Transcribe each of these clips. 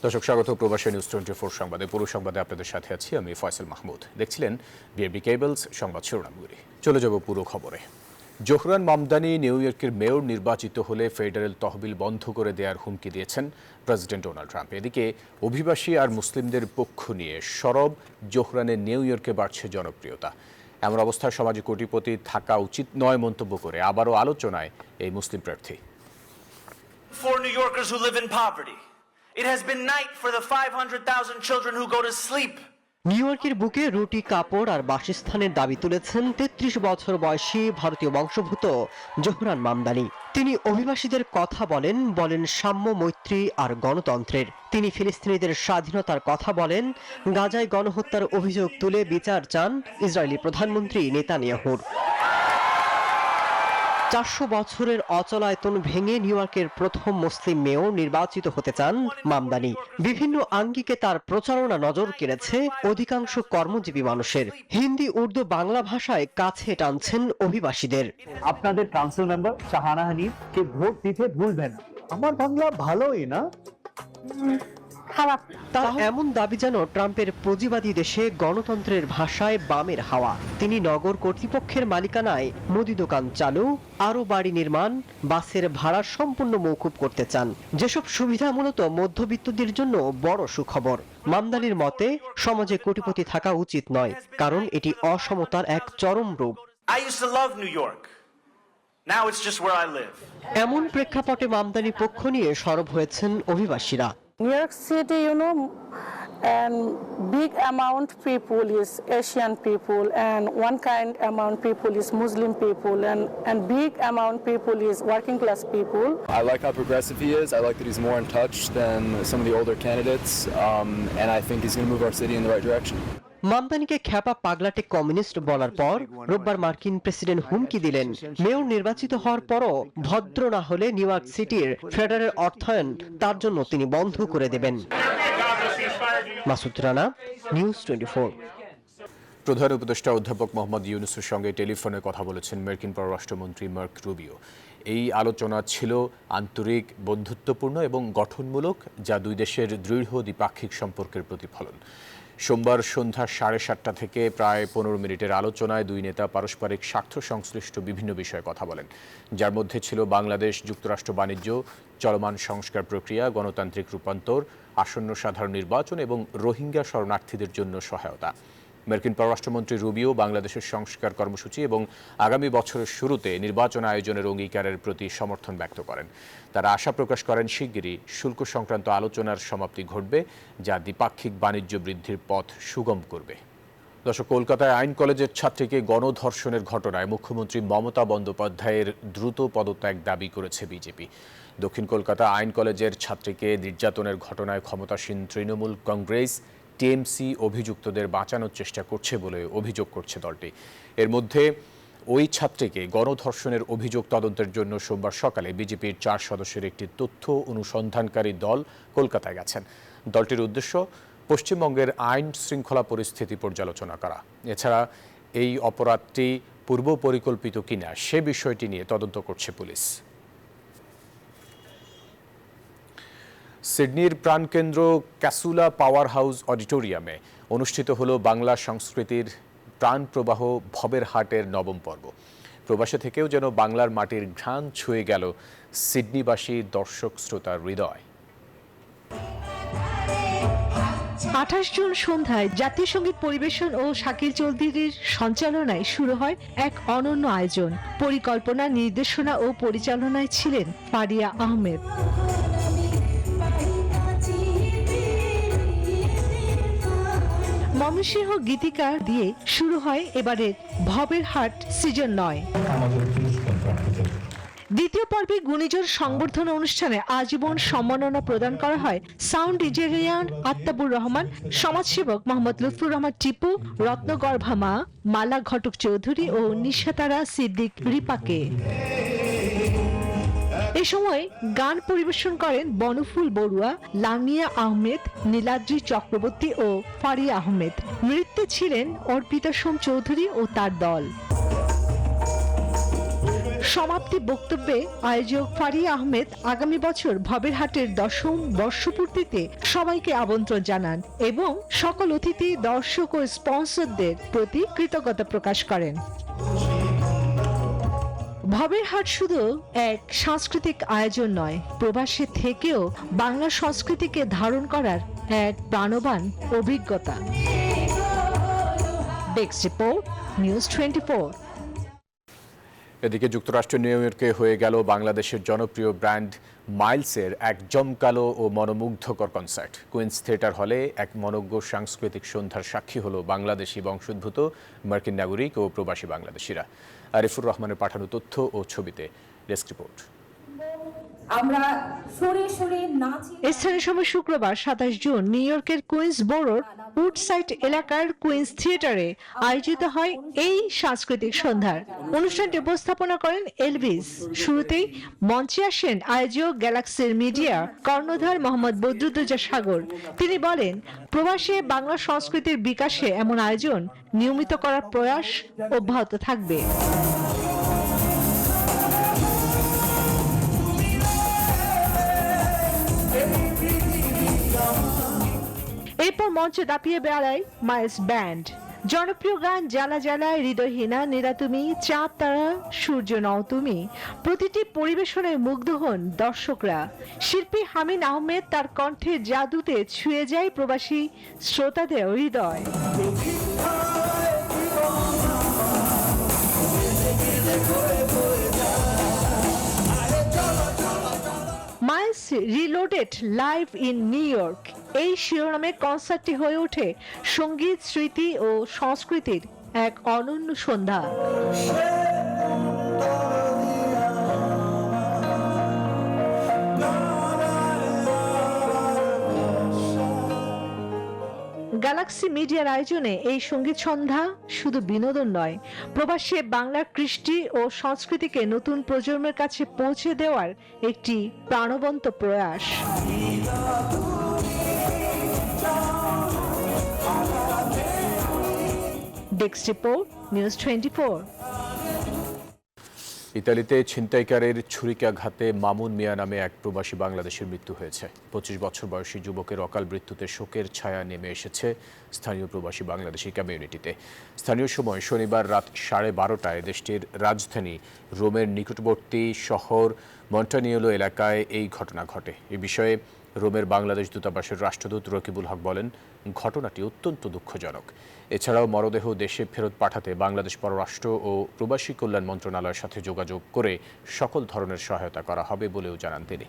দর্শক স্বাগত প্রবাসী নিউজ 24 সংবাদে। পুরো সংবাদে আপনাদের সাথে আছি আমি ফয়সাল মাহমুদ। দেখছিলেন বিএবি কেবলস সংবাদ শিরোনামগুলি। চলে যাব পুরো খবরে। জোহরান মামদানি নিউ ইয়র্কের মেয়র নির্বাচিত হলে ফেডারেল তহবিল বন্ধ করে দেওয়ার হুমকি দিয়েছেন প্রেসিডেন্ট ডোনাল্ড ট্রাম্প। এদিকে অভিবাসী আর মুসলিমদের পক্ষ নিয়ে সরব জোহরানের নিউ ইয়র্কে বাড়ছে জনপ্রিয়তা। এমন অবস্থায় সমাজে কোটিপতি থাকা উচিত নয় মন্তব্য করে আবারও আলোচনায় এই মুসলিম প্রার্থী। For New Yorkers who live in poverty, it has been night for the 500,000 children who go to sleep. New ইয়র্কের বুকে রুটি, কাপড় আর বাসস্থানের দাবি তুলেছেন ৩৩ বছর বয়সী ভারতীয় বংশোদ্ভূত জোহরান মামদানি। তিনি অভিবাসীদের কথা বলেন সাম্য, মৈত্রী আর গণতন্ত্রের। তিনি ফিলিস্তিনিদের স্বাধীনতার কথা বলেন, গাজায় গণহত্যার অভিযোগ তুলে বিচার চান ইসরায়েলি প্রধানমন্ত্রী নেতানিয়াহুর। ৪০০ বছরের অচলায়তন ভেঙে নিউ ইয়র্কের প্রথম মুসলিম মেয়র নির্বাচিত হতে চান মামদানি। বিভিন্ন আঙ্গিকে তার প্রচারণা নজর কেড়েছে অধিকাংশ কর্মজীবী মানুষের। হিন্দি, উর্দু, বাংলা ভাষায় কাছে টানছেন অভিবাসীদের। আপনাদের কাউন্সিল মেম্বার শাহানা হানিফকে ভোট দিতে ভুলবেন না। আমার বাংলা ভালোই না, খারাপ। তার এমন দাবি যেন ট্রাম্পের পুঁজিবাদী দেশে গণতন্ত্রের ভাষায় বামের হাওয়া। তিনি নগর কর্তৃপক্ষের মালিকানায় মুদি দোকান চালু, আরো বাড়ি নির্মাণ, বাসের ভাড়া সম্পূর্ণ মওকুফ করতে চান। যেসব সুবিধা মূলত মধ্যবিত্তদের জন্য বড় সুখবর। মামদানির মতে সমাজে কোটিপতি থাকা উচিত নয়, কারণ এটি অসমতার এক চরম রূপ। I used to love New York. Now it's just where I live. এমন প্রেক্ষাপটে মামদানি পক্ষ নিয়ে সরব হয়েছেন অভিবাসীরা। New York City, and big amount people is Asian people, and one kind amount people is Muslim people, and big amount people is working class people. I like how progressive he is. I like that he's more in touch than some of the older candidates, and I think he's going to move our city in the right direction. মামদানিকে Khyapa পাগলাটে communist বলার পর রোববার মার্কিন president হুমকি দিলেন, mayor নির্বাচিত হওয়ার পরও ভদ্র না হলে নিউ ইয়র্ক সিটির ফেডারেল অর্থায়ন তার জন্য তিনি বন্ধ করে দেবেন। মাসুদ রানা, নিউজ 24। প্রধান উপদেষ্টা অধ্যাপক মোহাম্মদ ইউনূসের সঙ্গে টেলিফোনে কথা বলেছেন মার্কিন পররাষ্ট্রমন্ত্রী মার্ক রুবিও। এই আলোচনা ছিল আন্তরিক, বন্ধুত্বপূর্ণ এবং গঠনমূলক, যা দুই দেশের দৃঢ় দ্বিপাক্ষিক সম্পর্কের প্রতিফলন। সোমবার সন্ধ্যা 7:30 থেকে প্রায় 15 মিনিটের আলোচনায় দুই নেতা পারস্পরিক স্বার্থ সংশ্লিষ্ট বিভিন্ন বিষয়ে কথা বলেন, যার মধ্যে ছিল বাংলাদেশ যুক্তরাষ্ট্র বাণিজ্য, চলমান সংস্কার প্রক্রিয়া, গণতান্ত্রিক রূপান্তর, আসন্ন সাধারণ নির্বাচন এবং রোহিঙ্গা শরণার্থীদের জন্য সহায়তা। মার্কিন পররাষ্ট্রমন্ত্রী রুবিও বাংলাদেশের সংস্কার কর্মসূচি এবং আগামী বছরের শুরুতে নির্বাচন আয়োজনের অঙ্গীকারের প্রতি সমর্থন ব্যক্ত করেন। তারা আশা প্রকাশ করেন শিগগিরই শুল্ক সংক্রান্ত আলোচনার সমাপ্তি ঘটবে, যা দ্বিপাক্ষিক বাণিজ্য বৃদ্ধির পথ সুগম করবে। দর্শক, কলকাতায় আইন কলেজের ছাত্রীকে গণধর্ষণের ঘটনায় মুখ্যমন্ত্রী মমতা বন্দ্যোপাধ্যায়ের দ্রুত পদত্যাগ দাবি করেছে বিজেপি। দক্ষিণ কলকাতা আইন কলেজের ছাত্রীকে নির্যাতনের ঘটনায় ক্ষমতাসীন তৃণমূল কংগ্রেস, টিএমসি অভিযুক্তদের বাঁচানোর চেষ্টা করছে বলে অভিযোগ করছে দলটি। এর মধ্যে ওই ছাত্রীকে গণধর্ষণের অভিযোগ তদন্তের জন্য সোমবার সকালে বিজেপির 4 সদস্যের একটি তথ্য অনুসন্ধানকারী দল কলকাতায় গেছেন। দলটির উদ্দেশ্য পশ্চিমবঙ্গের আইন শৃঙ্খলা পরিস্থিতি পর্যালোচনা করা। এছাড়া এই অপরাধটি পূর্ব পরিকল্পিত কিনা সে বিষয়টি নিয়ে তদন্ত করছে পুলিশ। সিডনির প্রাণকেন্দ্র ক্যাসুলা পাওয়ার হাউস অডিটোরিয়ামে অনুষ্ঠিত হল বাংলা সংস্কৃতির প্রাণপ্রবাহ ভবের হাটের 9ম পর্ব। প্রবাসে থেকেও যেন বাংলার মাটির ঘ্রাণ ছুঁয়ে গেল সিডনিবাসী দর্শক শ্রোতার হৃদয়। 28 জুন সন্ধ্যায় জাতীয় সঙ্গীত পরিবেশন ও শাকিল চৌধুরীর সঞ্চালনায় শুরু হয় এক অনন্য আয়োজন। পরিকল্পনা, নির্দেশনা ও পরিচালনায় ছিলেন ফারিয়া আহমেদ। ময়মনসিংহ গীতিকা দিয়ে শুরু হয় এবারের ভবের হাট সিজন 9। দ্বিতীয় পর্বে গুণীজন সংবর্ধনা অনুষ্ঠানে আজীবন সম্মাননা প্রদান করা হয় সাউন্ড ইঞ্জিনিয়ার আত্তাবুর রহমান, সমাজসেবক মোহাম্মদ লুৎফুর রহমান টিপু, রত্নগর্ভা মা মালা ঘটক চৌধুরী ও নিশাতারা সিদ্দিক রিপাকে। এ সময় গান পরিবেশন করেন বনফুল বড়ুয়া, লামিয়া আহমেদ, নীলাদ্রি চক্রবর্তী ও ফারিয়া আহমেদ। নৃত্যে ছিলেন অর্পিতা সোম চৌধুরী ও তার দল। সমাপ্তি বক্তব্যে আয়োজক ফারিয়া আহমেদ আগামী বছর ভবের হাটের 10ম বর্ষপূর্তিতে সবাইকে আমন্ত্রণ জানান এবং সকল অতিথি, দর্শক ও স্পন্সরদের প্রতি কৃতজ্ঞতা প্রকাশ করেন। ভবের হাট শুধু এক সাংস্কৃতিক আয়োজন নয়, প্রবাসে থেকেও বাংলা সংস্কৃতিকে ধারণ করার এক প্রাণবান অভিজ্ঞতা। Desk report, news 24। এদিকে যুক্তরাষ্ট্রের নিউ ইয়র্কে হয়ে গেল বাংলাদেশের জনপ্রিয় ব্র্যান্ড মাইলসের এক জমকালো ও মনোমুগ্ধকর কনসার্ট। কুইন্স থিয়েটার হলে এক মনোজ্ঞ সাংস্কৃতিক সন্ধ্যার সাক্ষী হলো বাংলাদেশি বংশোদ্ভূত মার্কিন নাগরিক ও প্রবাসী বাংলাদেশিরা। আরিফুর রহমানের পাঠানো তথ্য ও ছবিতে ডেস্ক রিপোর্ট। স্থানীয় সময় শুক্রবার 27 জুন নিউ ইয়র্কের কুইন্স বোরোর উডসাইড এলাকার কুইন্স থিয়েটারে আয়োজিত হয় এই সাংস্কৃতিক সন্ধ্যার। অনুষ্ঠানটি উপস্থাপনা করেন এলভিস। শুরুতেই মঞ্চে আসেন আয়োজক গ্যালাক্সির মিডিয়া কর্ণধার মোহাম্মদ বদরুদ্দোজা সাগর। তিনি বলেন, প্রবাসে বাংলা সংস্কৃতির বিকাশে এমন আয়োজন নিয়মিত করার প্রয়াস অব্যাহত থাকবে। এরপর মঞ্চে দাপিয়ে বেড়ায় মাইলস ব্যান্ড। জনপ্রিয় গান জ্বালা জ্বালায়, হৃদয়হীনা, নিরা তুমি, চাঁদ তারা, সূর্য নও তুমি, প্রতিটি পরিবেশনায় মুগ্ধ হন দর্শকরা। শিল্পী হামিন আহমেদ তার কণ্ঠের জাদুতে ছুঁয়ে যায় প্রবাসী শ্রোতাদের হৃদয়। Miles reloaded live in New York, এই শিরোনামে কনসার্টটি হয়ে ওঠে সঙ্গীত, স্মৃতি ও সংস্কৃতির এক অনন্য সন্ধ্যা। গ্যালাক্সি মিডিয়ার আয়োজনে এই সঙ্গীত সন্ধ্যা শুধু বিনোদন নয়, প্রবাসে বাংলার কৃষ্টি ও সংস্কৃতিকে নতুন প্রজন্মের কাছে পৌঁছে দেওয়ার একটি প্রাণবন্ত প্রয়াস। Desk report, news 24। ইতালিতে ছিনতাইকারীর ছুরিকাঘাতে মামুন মিয়া নামে এক প্রবাসী বাংলাদেশের মৃত্যু হয়েছে। 25 বছর বয়সী যুবকের অকাল মৃত্যুতে শোকের ছায়া নেমে এসেছে স্থানীয় প্রবাসী বাংলাদেশি কমিউনিটিতে। স্থানীয় সময় শনিবার রাত 12:30টায় দেশটির রাজধানী রোমের নিকটবর্তী শহর মন্টানিয়েলো এলাকায় এই ঘটনা ঘটে। এ বিষয়ে রোমের বাংলাদেশ দূতাবাসের রাষ্ট্রদূত রকিবুল হক বলেন, ঘটনাটি অত্যন্ত দুঃখজনক। এছাড়াও মরদেহ দেশে ফেরত পাঠাতে বাংলাদেশ পররাষ্ট্র ও প্রবাসী কল্যাণ মন্ত্রণালয়ের সাথে যোগাযোগ করে সকল ধরনের সহায়তা করা হবে বলেও জানান তিনি।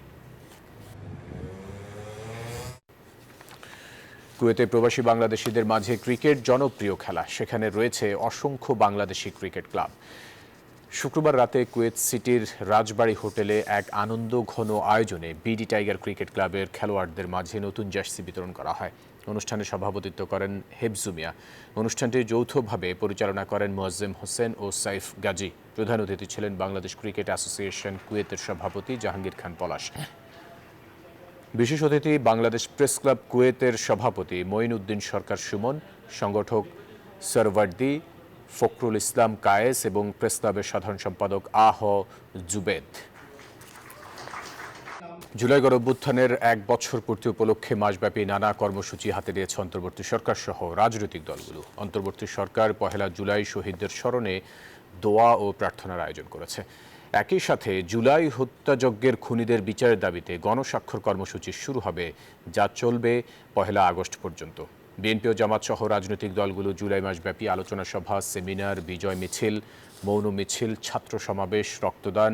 কুয়েতে প্রবাসী বাংলাদেশিদের মাঝে ক্রিকেট জনপ্রিয় খেলা, সেখানে রয়েছে অসংখ্য বাংলাদেশি ক্রিকেট ক্লাব। শুক্রবার রাতে কুয়েত সিটির রাজবাড়ী হোটেলে এক আনন্দ ঘন আয়োজনে বিডি টাইগার ক্রিকেট ক্লাবের খেলোয়াড়দের মাঝে নতুন জার্সি বিতরণ করা হয়। অনুষ্ঠানে সভাপতিত্ব করেন হেফজু মিয়া। অনুষ্ঠানটি যৌথভাবে পরিচালনা করেন মোয়াজ্জেম হোসেন ও সাইফ গাজী। প্রধান অতিথি ছিলেন বাংলাদেশ ক্রিকেট অ্যাসোসিয়েশন কুয়েতের সভাপতি জাহাঙ্গীর খান পলাশ। বিশেষ অতিথি বাংলাদেশ প্রেস ক্লাব কুয়েতের সভাপতি মঈন উদ্দিন সরকার সুমন, সংগঠক সরওয়ার্দি, ফখরুল ইসলাম কায়েস এবং প্রেস ক্লাবের সাধারণ সম্পাদক আহ জুবেদ। জুলাই গণঅভ্যুত্থানের 1 বছর পূর্তি উপলক্ষে মাসব্যাপী নানা কর্মসূচি হাতে নিয়েছে অন্তর্বর্তী সরকার সহ রাজনৈতিক দলগুলো। অন্তর্বর্তী সরকার 1 জুলাই শহীদদের স্মরণে দোয়া ও প্রার্থনার আয়োজন করেছে। একই সাথে জুলাই হত্যাযজ্ঞের খুনিদের বিচারের দাবিতে গণস্বাক্ষর কর্মসূচি শুরু হবে, যা চলবে 1 আগস্ট পর্যন্ত। বিএনপি ও জামাত সহ রাজনৈতিক দলগুলো জুলাই মাসব্যাপী আলোচনা সভা, সেমিনার, বিজয় মিছিল, মৌন মিছিল, ছাত্র সমাবেশ, রক্তদান,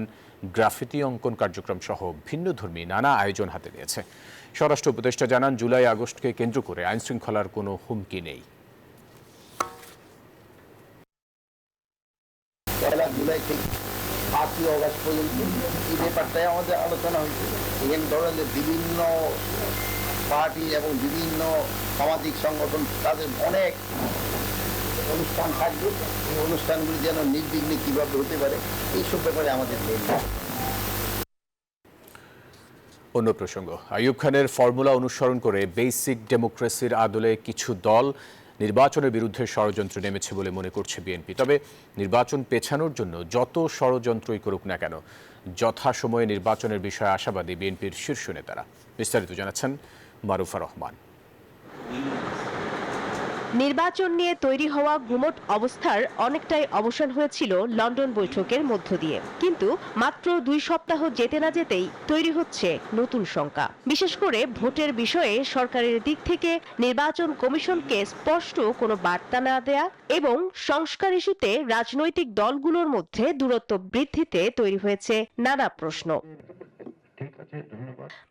গ্রাফিতি অঙ্কন কার্যক্রম সহ ভিন্নধর্মী নানা আয়োজন হাতে নিয়েছে। স্বরাষ্ট্র উপদেষ্টা জানান, জুলাই আগস্টকে কেন্দ্র করে আইনশৃঙ্খলার কোনো হুমকি নেই। জুলাই থেকে 5ই অগস্ট পর্যন্ত এই ব্যাপারটাই আমাদের আলোচনা হয়েছে। এখানে ধরেন যে বিভিন্ন পার্টি এবং বিভিন্ন সামাজিক সংগঠন তাদের অনেক অনুষ্ঠান থাকবে। এই অনুষ্ঠানগুলি যেন নির্বিঘ্নে কীভাবে হতে পারে এইসব ব্যাপারে আমাদের নেই। অন্য প্রসঙ্গ, আইয়ুব খানের ফর্মুলা অনুসরণ করে বেসিক ডেমোক্রেসির আদলে কিছু দল নির্বাচনের বিরুদ্ধে ষড়যন্ত্র নেমেছে বলে মনে করছে বিএনপি। তবে নির্বাচন পেছানোর জন্য যত ষড়যন্ত্রই করুক না কেন, যথাসময়ে নির্বাচনের বিষয়ে আশাবাদী বিএনপির শীর্ষ নেতারা। বিস্তারিত জানাচ্ছেন মারুফা রহমান। নির্বাচন নিয়ে তৈরি হওয়া গুমট অবস্থার অনেকটাই অবসান হয়েছিল লন্ডন বৈঠকের মধ্য দিয়ে, কিন্তু মাত্র 2 সপ্তাহ যেতে না যেতেই তৈরি হচ্ছে নতুন শঙ্কা। বিশেষ করে ভোটের বিষয়ে সরকারের দিক থেকে নির্বাচন কমিশনকে স্পষ্ট কোনো বার্তা না দেয়া এবং সংস্কার ইস্যুতে রাজনৈতিক দলগুলোর মধ্যে দূরত্ব বৃদ্ধিতে তৈরি হয়েছে নানা প্রশ্ন।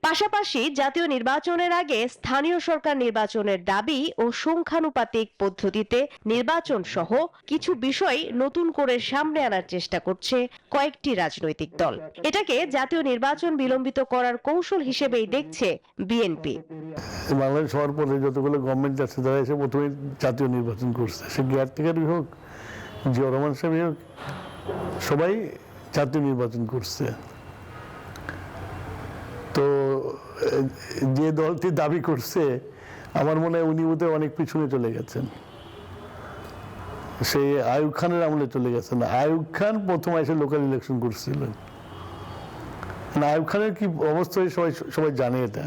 পাশাপাশি জাতীয় নির্বাচনের আগে স্থানীয় সরকার নির্বাচনের দাবি ও সংখ্যানুপাতিক পদ্ধতিতে নির্বাচন সহ কিছু বিষয় নতুন করে সামনে আনার চেষ্টা করছে কয়েকটি রাজনৈতিক দল। এটাকে জাতীয় নির্বাচন বিলম্বিত করার কৌশল হিসেবেই দেখছে বিএনপি। বাংলাদেশ হওয়ার পরে যতগুলো গভর্নমেন্ট আছে তারা এসে প্রথমে জাতীয় নির্বাচন করছে, সে কেয়ারটেকারই হোক, জিয়া রহমান সাহেবই হোক, সবাই জাতীয় নির্বাচন করছে। তো যে দলটি দাবি করছে, আমার মনে হয় উনি বোধহয় অনেক পিছনে চলে গেছেন, সেই আইয়ুব খানের আমলে চলে গেছেন। আইয়ুব খান প্রথম এসে লোকাল ইলেকশন করছিলেন। আইয়ুব খানের কি অবস্থা সবাই জানে এটা।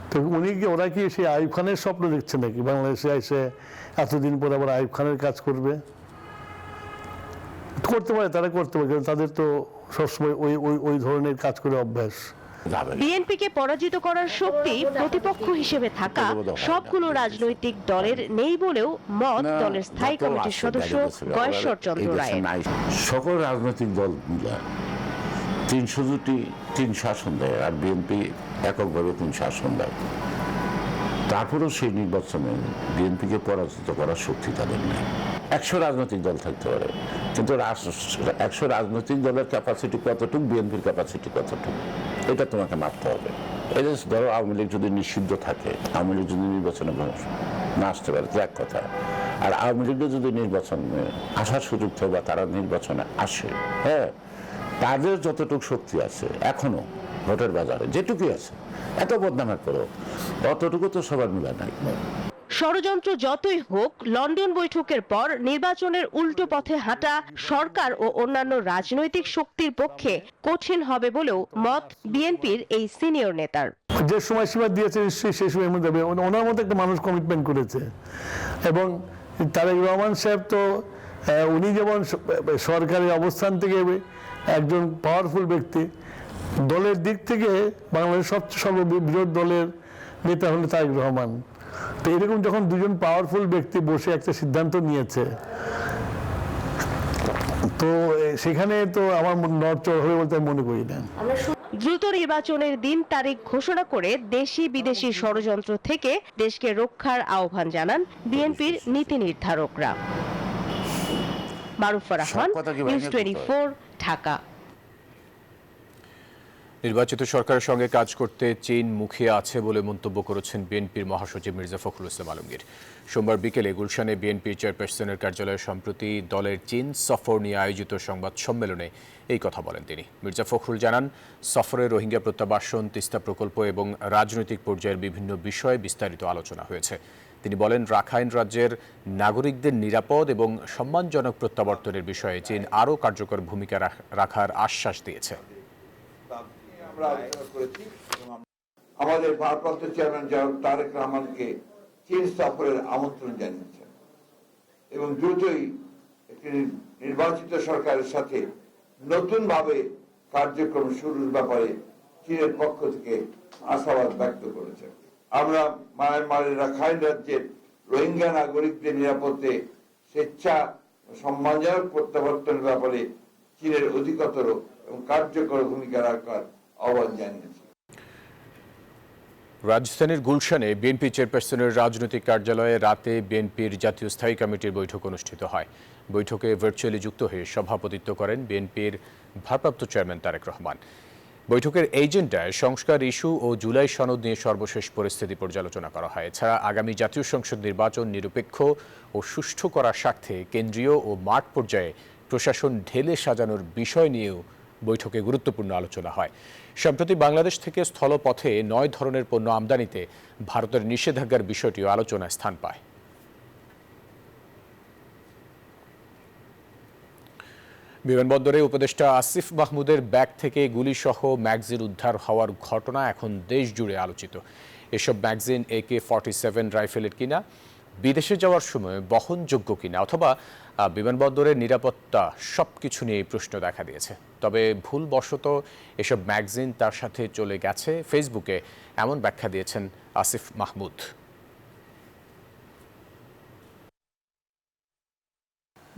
তো ওরা কি সেই আইয়ুব খানের স্বপ্ন দেখছে নাকি বাংলাদেশে এসে এতদিন পর আবার আইয়ুব খানের কাজ করবে? করতে পারে, তারা করতে পারে, কারণ তাদের তো সবসময় ওই ধরনের কাজ করে অভ্যাস। বিএনপিকে পরাজিত করার শক্তি প্রতিপক্ষ হিসেবে থাকা সবগুলো রাজনৈতিক দলের নেই বলেও মত দলের স্থায়ী কমিটির সদস্য গয়েশ্বর চন্দ্র রায়ের। সকল রাজনৈতিক দল মিলে 300টি 3 শাসন দেয়, আর বিএনপি এককভাবে 3 শাসন দেয়। তারপরেও সেই নির্বাচনে বিএনপিকে পরাজিত করার শক্তি তাদের নেই। 100 রাজনৈতিক দল থাকতে পারে, কিন্তু 100 রাজনৈতিক দলের ক্যাপাসিটি কতটুকু, বিএনপির ক্যাপাসিটি কতটুকু, এটা তোমাকে মাপতে হবে। এই যে ধরো আওয়ামী লীগ যদি নিষিদ্ধ থাকে, আওয়ামী লীগ যদি নির্বাচনে না আসতে পারে, এক কথা। আর আওয়ামী লীগের যদি নির্বাচনে আসার সুযোগ থাকে বা তারা নির্বাচনে আসে, হ্যাঁ, তাদের যতটুকু শক্তি আছে এখনো ভোটের বাজারে যেটুকুই আছে, এত বদনামের করো, অতটুকু তো সবার মিলে নাই। ষড়যন্ত্র যতই হোক, লন্ডন বৈঠকের পর নির্বাচনের উল্টো পথে হাঁটা সরকার ও অন্যান্য রাজনৈতিক শক্তির পক্ষে কঠিন হবে বলেও মত বিএনপির এই সিনিয়র নেতার। যে সময়সীমা দিয়েছে নিশ্চয়ই সেই সময়ের মধ্যে ওনার মতো একটা মানুষ কমিটমেন্ট করেছে। এবং তারেক রহমান সাহেব তো উনি যেমন সরকারের অবস্থান থেকে একজন পাওয়ারফুল ব্যক্তি, দলের দিক থেকে বাংলাদেশের সবচেয়ে সর্ববৃহৎ দলের নেতা হলো তারেক রহমান। তো এরকম যখন দুজন পাওয়ারফুল ব্যক্তি বসে একটা সিদ্ধান্ত নিয়েছে, তো সেখানে তো আমার নড়চড় হবে বলতে আমি মনে করি না। দ্রুত নির্বাচনের দিন তারিখ ঘোষণা করে দেশি বিদেশি ষড়যন্ত্র থেকে দেশকে রক্ষার আহ্বান জানান বিএনপির নীতি নির্ধারকরা। মারুফা রহমান, নিউজ 24, ঢাকা। নির্বাচিত সরকারের সঙ্গে কাজ করতে চীন মুখিয়ে আছে বলে মন্তব্য করেছেন বিএনপির মহাসচিব মির্জা ফখরুল ইসলাম আলমগীর। সোমবার বিকেলে গুলশানে বিএনপি চেয়ারপারসনের কার্যালয়ে সম্প্রতি দলের চীন সফর নিয়ে আয়োজিত সংবাদ সম্মেলনে এই কথা বলেন তিনি। মির্জা ফখরুল জানান, সফরে রোহিঙ্গা প্রত্যাবাসন, তিস্তা প্রকল্প এবং রাজনৈতিক পর্যায়ের বিভিন্ন বিষয়ে বিস্তারিত আলোচনা হয়েছে। তিনি বলেন, রাখাইন রাজ্যের নাগরিকদের নিরাপদ এবং সম্মানজনক প্রত্যাবর্তনের বিষয়ে চীন আরও কার্যকর ভূমিকা রাখার আশ্বাস দিয়েছে। আমরা আলোচনা করেছি এবং আমাদের ভারপ্রাপ্ত চেয়ারম্যান জনাব তারেক রহমানকে চীন সফরের আমন্ত্রণ জানিয়েছেন এবং দ্রুতই একটি নির্বাচিত সরকারের সাথে নতুনভাবে কার্যক্রম শুরুর ব্যাপারে চীনের পক্ষ থেকে আশাবাদ ব্যক্ত করেছেন। আমরা মায়ানমারের রাখাইন রাজ্যের রোহিঙ্গা নাগরিকদের নিরাপত্তে স্বেচ্ছা সম্মানজনক প্রত্যাবর্তনের ব্যাপারে চীনের অধিকতর এবং কার্যকর ভূমিকা রাখার আহ্বান জানিয়েছে। রাজধানীর গুলশানে বিএনপি চেয়ারপারসনের রাজনৈতিক কার্যালয়ে রাতে বিএনপির জাতীয় স্থায়ী কমিটির বৈঠক অনুষ্ঠিত হয়। বৈঠকে ভার্চুয়ালি যুক্ত হয়ে সভাপতিত্ব করেন বিএনপির ভারপ্রাপ্ত চেয়ারম্যান তারেক রহমান। বৈঠকের এজেন্ডায় সংস্কার ইস্যু ও জুলাই সনদ নিয়ে সর্বশেষ পরিস্থিতি পর্যালোচনা করা হয়। এছাড়া আগামী জাতীয় সংসদ নির্বাচন নিরপেক্ষ ও সুষ্ঠু করার স্বার্থে কেন্দ্রীয় ও মাঠ পর্যায়ে প্রশাসন ঢেলে সাজানোর বিষয় নিয়েও বৈঠকে গুরুত্বপূর্ণ আলোচনা হয়। সম্প্রতি বাংলাদেশ থেকে স্থলপথে 9 ধরনের পণ্য আমদানিতে ভারতের নিষেধাজ্ঞার বিষয়টিও আলোচনায় স্থান পায়। বিমানবন্দরে উপদেষ্টা আসিফ মাহমুদের ব্যাগ থেকে গুলিসহ ম্যাগজিন উদ্ধার হওয়ার ঘটনা এখন দেশ জুড়ে আলোচিত। এসব ম্যাগজিন AK-47 রাইফেলের কিনা, বিদেশে যাওয়ার সময় বহনযোগ্য কিনা, অথবা বিমানবন্দরের নিরাপত্তা, সবকিছু নিয়ে প্রশ্ন দেখা দিয়েছে। তবে ভুলবশত এসব ম্যাগজিন তার সাথে চলে গেছে, ফেসবুকে এমন ব্যাখ্যা দিয়েছেন আসিফ মাহমুদ।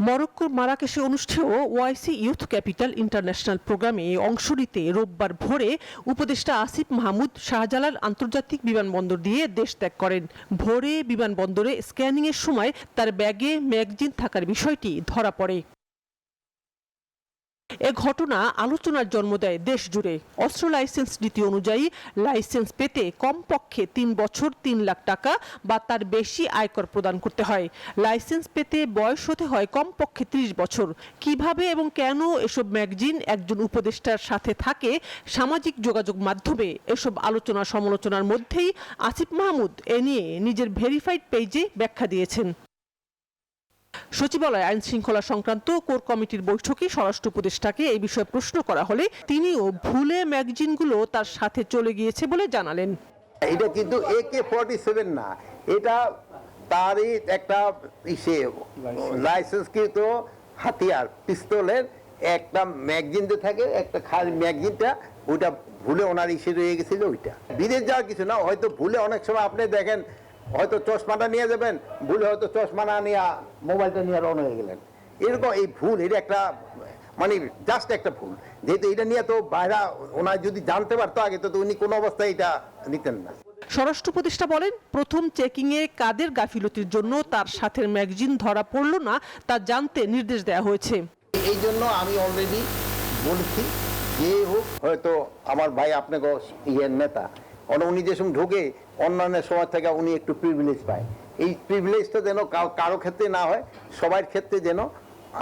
মরক্কোর মারাকেশে অনুষ্ঠেয় ওয়াইসি ইউথ ক্যাপিটাল ইন্টারন্যাশনাল প্রোগ্রামে অংশ নিতে রোববার ভোরে উপদেষ্টা আসিফ মাহমুদ শাহজালাল আন্তর্জাতিক বিমানবন্দর দিয়ে দেশ ত্যাগ করেন। ভোরে বিমানবন্দরে স্ক্যানিংয়ের সময় তার ব্যাগে ম্যাগজিন থাকার বিষয়টি ধরা পড়ে। এ ঘটনা আলোচনার জন্ম দেয় দেশ জুড়ে। অস্ত্র লাইসেন্স নীতি অনুযায়ী লাইসেন্স পেতে কমপক্ষে 3 বছর 3 লাখ টাকা বা তার বেশি আয়কর প্রদান করতে হয়। লাইসেন্স পেতে বয়স হতে হয় কমপক্ষে 30 বছর। কিভাবে এবং কেন এসব ম্যাগজিন একজন উপদেষ্টার সাথে থাকে, সামাজিক যোগাযোগ মাধ্যমে এসব আলোচনা সমালোচনার মধ্যেই আসিফ মাহমুদ এ নিয়ে নিজের ভেরিফাইড পেজে ব্যাখ্যা দিয়েছেন। সচিবালয় আইন শৃঙ্খলা সংক্রান্ত কোর কমিটির বৈঠকে স্বরাষ্ট্র উপদেষ্টাকে এই বিষয়ে প্রশ্ন করা হলে তিনিও ভুলে ম্যাগজিনগুলো তার সাথে চলে গিয়েছে বলে জানালেন। এটা কিন্তু AK-47 না, এটা তারই একটা লাইসেন্সকৃত হাতিয়ার, পিস্তলের একটা ম্যাগজিন যে থাকে, একটা খালি ম্যাগজিনটা, ওইটা ভুলে ওনার রয়ে গেছিল। ওইটা বিদেশ যাওয়ার কিছু না, হয়তো ভুলে অনেক সময় আপনি দেখেন হয়তো চশমাটা নিয়ে যাবেন, ভুলে হয়তো চশমা না নিয়ে মোবাইলটা নিয়ে রওনা হয়ে গেলেন। এরকম এই ভুল, এটা একটা মানে জাস্ট একটা ভুল। যেহেতু এটা নিয়ে তো বাইরে ওনার যদি জানতে পারতো আগে, তো উনি কোনো অবস্থায় এটা নিতেন না। স্বরাষ্ট্র উপদেষ্টা বলেন, প্রথম চেকিংয়ে কাদের গাফিলতির জন্য তার সাথের ম্যাগজিন ধরা পড়ল না তা জানতে নির্দেশ দেওয়া হয়েছে। এই জন্য আমি অলরেডি বলেছি, যে হোক, হয়তো আমার ভাই আপনাকে ইয়ের নেতা, উনি যে সময় ঢোকে অন্যান্য সময় থেকে উনি একটু প্রিভিলেজ পায়। এই প্রিভিলেজটা যেন কারো ক্ষেত্রে না হয়, সবার ক্ষেত্রে যেন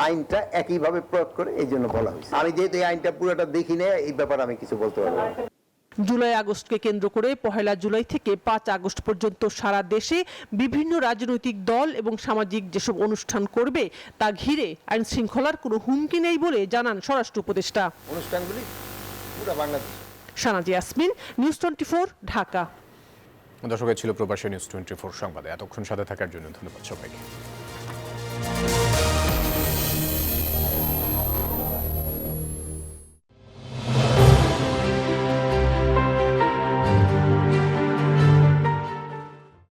আইনটা একইভাবে প্রয়োগ করে, এই জন্য বলা হয়েছে। আমি যেহেতু এই আইনটা পুরোটা দেখি না, এই ব্যাপারে আমি কিছু বলতে পারবো না। জুলাই আগস্টকে কেন্দ্র করে 1 জুলাই থেকে 5 আগস্ট পর্যন্ত সারা দেশে বিভিন্ন রাজনৈতিক দল এবং সামাজিক যেসব অনুষ্ঠান করবে তা ঘিরে আইন শৃঙ্খলার কোনো হুমকি নেই বলে জানান স্বরাষ্ট্র উপদেষ্টা। অনুষ্ঠানগুলি পুরো বাংলাদেশ। সানাজি ইয়াসমিন, নিউজ 24, ঢাকা। দর্শক, ছিল প্রবাসী নিউজ 24 সংবাদে। এতক্ষণ সাথে থাকার জন্য ধন্যবাদ সবাইকে।